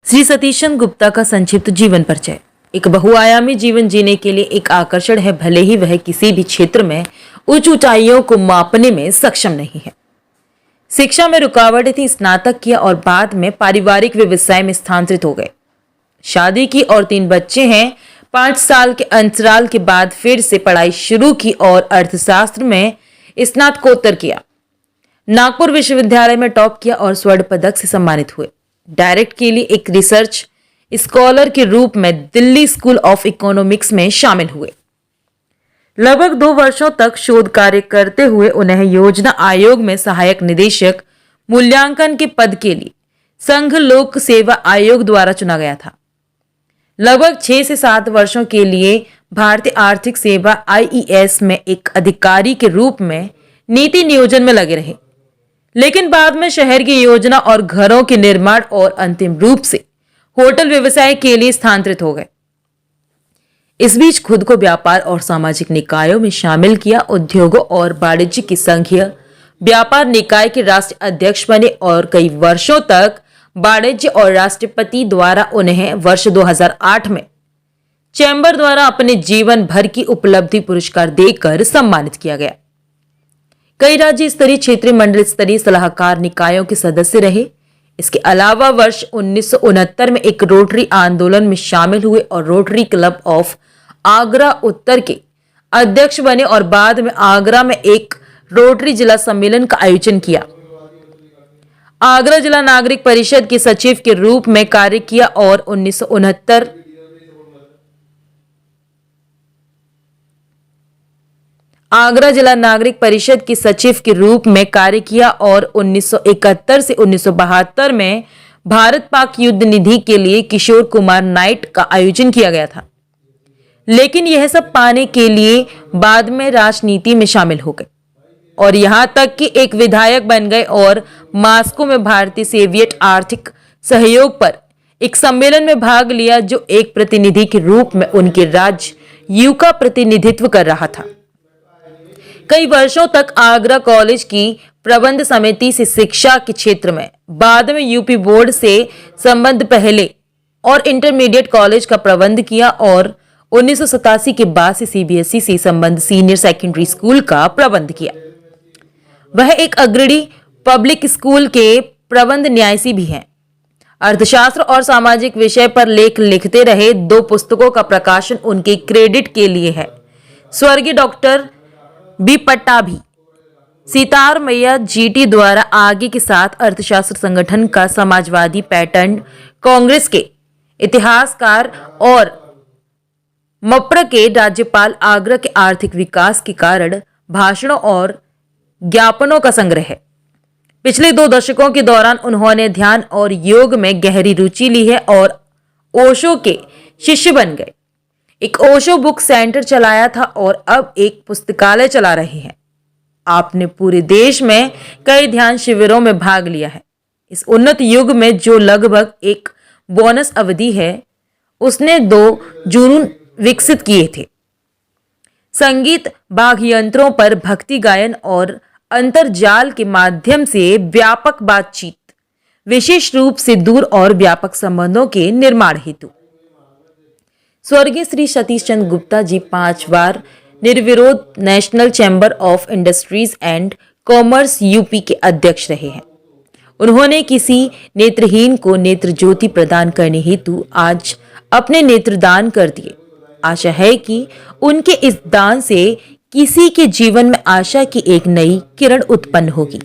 श्री सतीश चंद्र गुप्ता का संक्षिप्त जीवन परिचय। एक बहुआयामी जीवन जीने के लिए एक आकर्षण है, भले ही वह किसी भी क्षेत्र में उच्च ऊंचाइयों को मापने में सक्षम नहीं है। शिक्षा में रुकावटें थी, स्नातक किया और बाद में पारिवारिक व्यवसाय में स्थानांतरित हो गए। शादी की और 3 बच्चे हैं। 5 साल के अंतराल के बाद फिर से पढ़ाई शुरू की और अर्थशास्त्र में स्नातकोत्तर किया। नागपुर विश्वविद्यालय में टॉप किया और स्वर्ण पदक से सम्मानित हुए। डायरेक्ट के लिए एक रिसर्च स्कॉलर के रूप में दिल्ली स्कूल ऑफ इकोनॉमिक्स में शामिल हुए। लगभग 2 वर्षों तक शोध कार्य करते हुए उन्हें योजना आयोग में सहायक निदेशक मूल्यांकन के पद के लिए संघ लोक सेवा आयोग द्वारा चुना गया था। लगभग 6 से 7 वर्षों के लिए भारतीय आर्थिक सेवा IES में एक अधिकारी के रूप में नीति नियोजन में लगे रहे, लेकिन बाद में शहर की योजना और घरों के निर्माण और अंतिम रूप से होटल व्यवसाय के लिए स्थानांतरित हो गए। इस बीच खुद को व्यापार और सामाजिक निकायों में शामिल किया। उद्योगों और वाणिज्य की संघीय व्यापार निकाय के राष्ट्रीय अध्यक्ष बने और कई वर्षों तक वाणिज्य और राष्ट्रपति द्वारा उन्हें वर्ष 2008 में चैम्बर द्वारा अपने जीवन भर की उपलब्धि पुरस्कार देकर सम्मानित किया गया। कई राज्य स्तरीय, क्षेत्रीय, मंडल स्तरीय सलाहकार निकायों के सदस्य रहे। इसके अलावा वर्ष 1969 में एक रोटरी आंदोलन में शामिल हुए और रोटरी क्लब ऑफ आगरा उत्तर के अध्यक्ष बने और बाद में आगरा में एक रोटरी जिला सम्मेलन का आयोजन किया। आगरा जिला नागरिक परिषद के सचिव के रूप में कार्य किया और 1969 आगरा जिला नागरिक परिषद के सचिव के रूप में कार्य किया और 1971 से 1972 में भारत पाक युद्ध निधि के लिए किशोर कुमार नाइट का आयोजन किया गया था। लेकिन यह सब पाने के लिए बाद में राजनीति में शामिल हो गए और यहां तक कि एक विधायक बन गए और मास्को में भारतीय सोवियत आर्थिक सहयोग पर एक सम्मेलन में भाग लिया, जो एक प्रतिनिधि के रूप में उनके राज्य यू का प्रतिनिधित्व कर रहा था। कई वर्षों तक आगरा कॉलेज की प्रबंध समिति से शिक्षा के क्षेत्र में, बाद में यूपी बोर्ड से संबंध पहले और इंटरमीडिएट कॉलेज का प्रबंध किया और 1987 के बाद से CBSE से संबंध सीनियर सेकेंडरी स्कूल का प्रबंध किया। वह एक अग्रणी पब्लिक स्कूल के प्रबंध न्यासी भी हैं। अर्थशास्त्र और सामाजिक विषय पर लेख लिखते रहे। 2 पुस्तकों का प्रकाशन उनके क्रेडिट के लिए है। स्वर्गीय डॉक्टर बी पट्टाभी सीतार मैया GT द्वारा आगे के साथ अर्थशास्त्र संगठन का समाजवादी पैटर्न, कांग्रेस के इतिहासकार और मप्र के राज्यपाल, आगरा के आर्थिक विकास के कारण भाषणों और ज्ञापनों का संग्रह है। पिछले 2 दशकों के दौरान उन्होंने ध्यान और योग में गहरी रुचि ली है और ओशो के शिष्य बन गए। एक ओशो बुक सेंटर चलाया था और अब एक पुस्तकालय चला रहे हैं। आपने पूरे देश में कई ध्यान शिविरों में भाग लिया है। इस उन्नत युग में जो लगभग एक बोनस अवधि है, उसने 2 जुनून विकसित किए थे। संगीत, वाद्य यंत्रों पर भक्ति गायन और अंतर्जाल के माध्यम से व्यापक बातचीत, विशेष रूप से दूर और व्यापक संबंधों के निर्माण हेतु। स्वर्गीय श्री सतीश चंद्र गुप्ता जी 5 बार निर्विरोध national chamber of industries and commerce UP के अध्यक्ष रहे हैं। उन्होंने किसी नेत्रहीन को नेत्र ज्योति प्रदान करने हेतु आज अपने नेत्र दान कर दिए। आशा है कि उनके इस दान से किसी के जीवन में आशा की एक नई किरण उत्पन्न होगी।